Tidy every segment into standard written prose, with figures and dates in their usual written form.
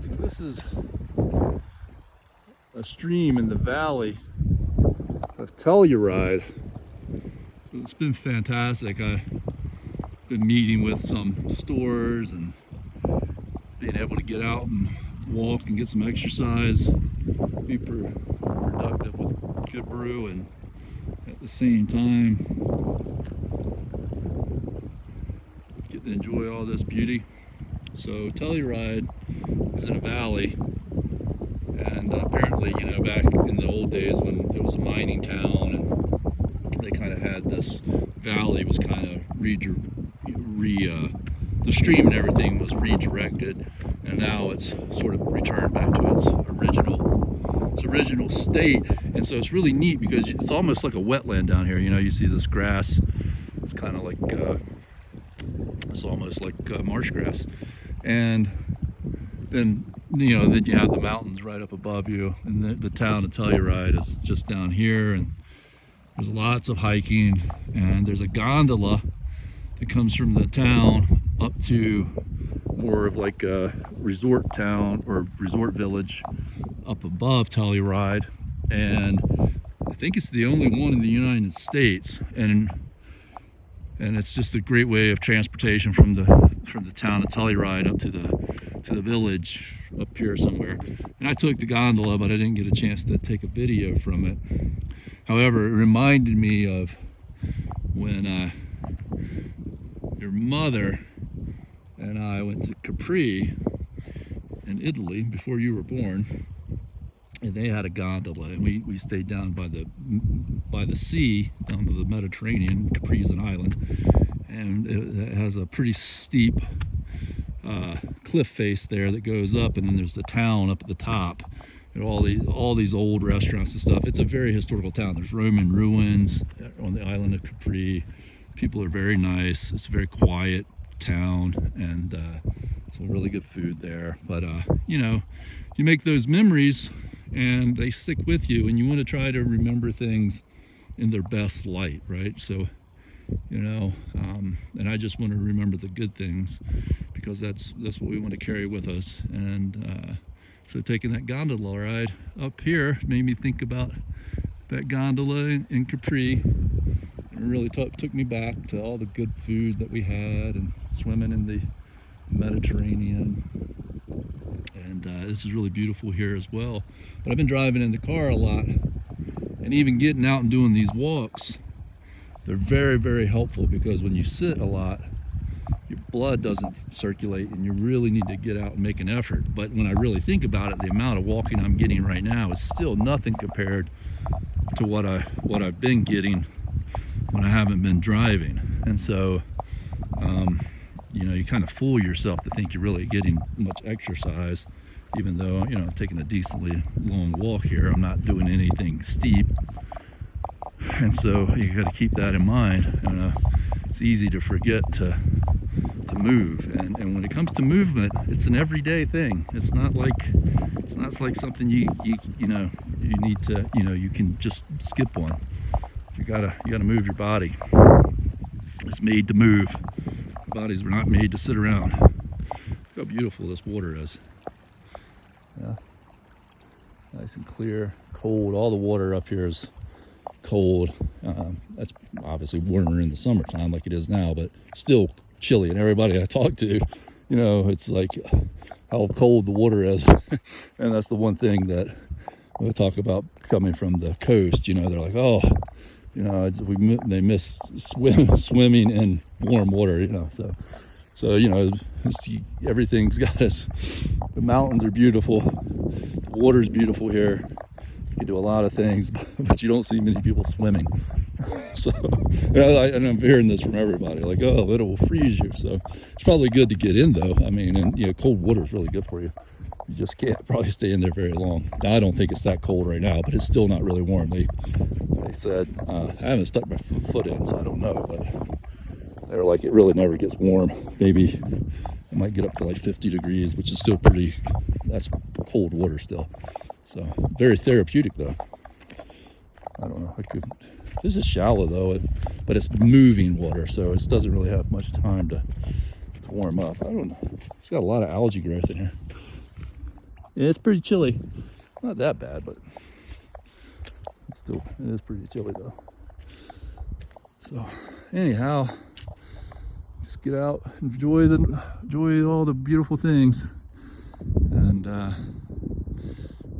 So this is a stream in the valley of Telluride. So it's been fantastic. I've been meeting with some stores and being able to get out and walk and get some exercise, be productive with good brew, and at the same time get to enjoy all this beauty. So Telluride is in a valley, and apparently, you know, back in the old days when it was a mining town, and they kind of had this valley was kind of the stream and everything was redirected, and now it's sort of returned back to its original state. And so it's really neat because it's almost like a wetland down here. You know, you see this grass, it's kind of like it's almost like marsh grass, and then you know, then you have the mountains right up above you, and the town of Telluride is just down here, and there's lots of hiking, and there's a gondola that comes from the town up to more of like a resort town or resort village up above Telluride, and I think it's the only one in the United States, and it's just a great way of transportation from the town of Telluride up to the village up here somewhere. And I took the gondola, but I didn't get a chance to take a video from it. However, it reminded me of when your mother and I went to Capri in Italy before you were born, and they had a gondola, and we stayed down by the sea, down to the Mediterranean. Capri is an island, and it has a pretty steep cliff face there that goes up, and then there's the town up at the top, and all these old restaurants and stuff. It's a very historical town. There's Roman ruins on the island of Capri. People are very nice. It's a very quiet town, and some really good food there. But you know, you make those memories and they stick with you, and you want to try to remember things in their best light, right? So, you know, and I just want to remember the good things, because that's what we want to carry with us. And so taking that gondola ride up here made me think about that gondola in Capri. It really took me back to all the good food that we had, and swimming in the Mediterranean. And this is really beautiful here as well. But I've been driving in the car a lot, and even getting out and doing these walks, they're very, very helpful, because when you sit a lot, your blood doesn't circulate, and you really need to get out and make an effort. But when I really think about it, the amount of walking I'm getting right now is still nothing compared to what I've been getting when I haven't been driving. And so you know, you kind of fool yourself to think you're really getting much exercise, even though, you know, I'm taking a decently long walk here. I'm not doing anything steep, and so you got to keep that in mind. It's easy to forget to move, and when it comes to movement, it's an everyday thing. It's not like something you know, you need to, you know, you can just skip on. You gotta move your body. It's made to move. Bodies were not made to sit around. Look how beautiful this water is. Yeah, nice and clear, cold. All the water up here is cold. That's obviously warmer in the summertime like it is now, but still chilly. And everybody I talk to, you know, it's like how cold the water is. And that's the one thing that we talk about coming from the coast. You know, they're like, oh, you know, they miss swimming in warm water, you know. So you know, everything's got us. The mountains are beautiful. The water's beautiful here. You can do a lot of things, but you don't see many people swimming. So, you know, and I'm hearing this from everybody, like, oh, it will freeze you. So it's probably good to get in, though. I mean, and you know, cold water is really good for you. You just can't probably stay in there very long. Now, I don't think it's that cold right now, but it's still not really warm. They said, I haven't stuck my foot in, so I don't know, but they were like, it really never gets warm. Maybe it might get up to like 50 degrees, which is still that's cold water still. So very therapeutic though. I don't know, this is shallow though, but it's moving water, so it doesn't really have much time to warm up. I don't know, it's got a lot of algae growth in here. It's pretty chilly. Not that bad, but it's still, it is pretty chilly though. So anyhow, just get out, enjoy all the beautiful things, and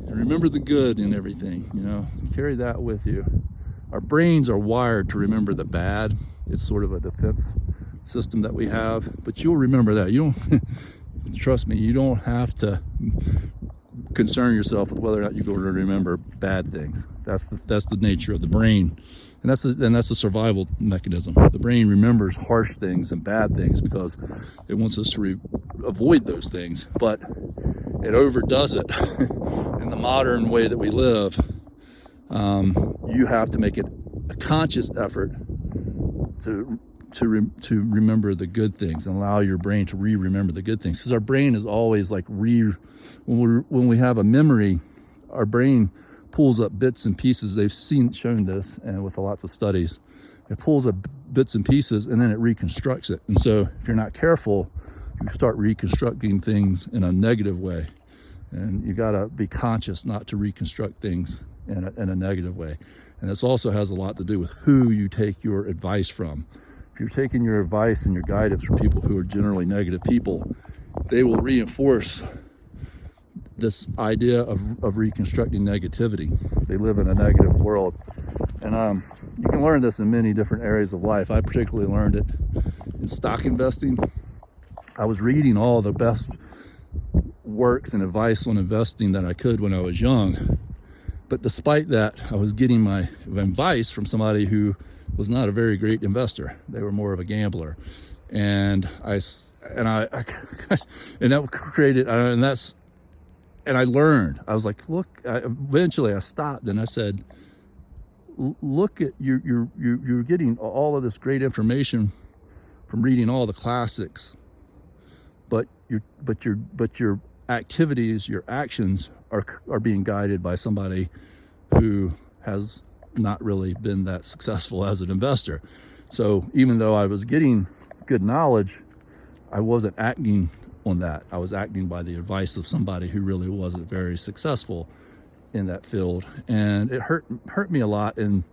remember the good in everything. You know, carry that with you. Our brains are wired to remember the bad. It's sort of a defense system that we have, but you'll remember that. You don't trust me, you don't have to concern yourself with whether or not you're going to remember bad things. That's the nature of the brain, and that's a survival mechanism. The brain remembers harsh things and bad things because it wants us to avoid those things, but it overdoes it in the modern way that we live. You have to make it a conscious effort to remember the good things and allow your brain to remember the good things, because our brain is always like when we have a memory, our brain pulls up bits and pieces. They've shown this, and with lots of studies, it pulls up bits and pieces and then it reconstructs it. And so if you're not careful, you start reconstructing things in a negative way, and you got to be conscious not to reconstruct things in a negative way. And this also has a lot to do with who you take your advice from. If you're taking your advice and your guidance from people who are generally negative people, they will reinforce this idea of reconstructing negativity. They live in a negative world. And you can learn this in many different areas of life. I particularly learned it in stock investing. I was reading all the best works and advice on investing that I could when I was young. But despite that, I was getting my advice from somebody who was not a very great investor. They were more of a gambler. And I that created, and I learned. I was like, look, eventually I stopped and I said, look at, you're getting all of this great information from reading all the classics, but your activities, your actions are being guided by somebody who has not really been that successful as an investor. So even though I was getting good knowledge, I wasn't acting on that. I was acting by the advice of somebody who really wasn't very successful in that field. And it hurt me a lot in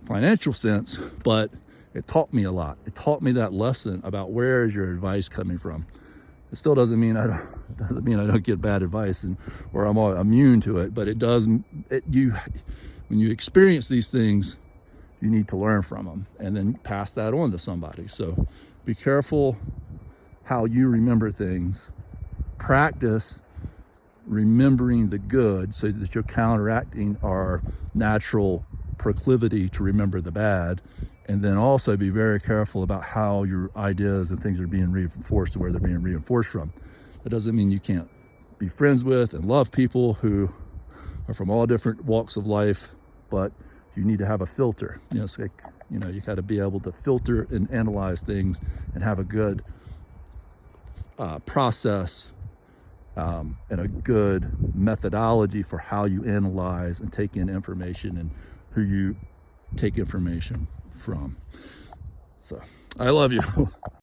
financial sense, but it taught me a lot. It taught me that lesson about where is your advice coming from. It still doesn't mean I don't get bad advice or I'm all immune to it, but it does. When you experience these things, you need to learn from them and then pass that on to somebody. So be careful how you remember things. Practice remembering the good so that you're counteracting our natural proclivity to remember the bad. And then also be very careful about how your ideas and things are being reinforced and where they're being reinforced from. That doesn't mean you can't be friends with and love people who are from all different walks of life, but you need to have a filter. You know, it's like, you got to be able to filter and analyze things and have a good process and a good methodology for how you analyze and take in information and who you take information from. So I love you.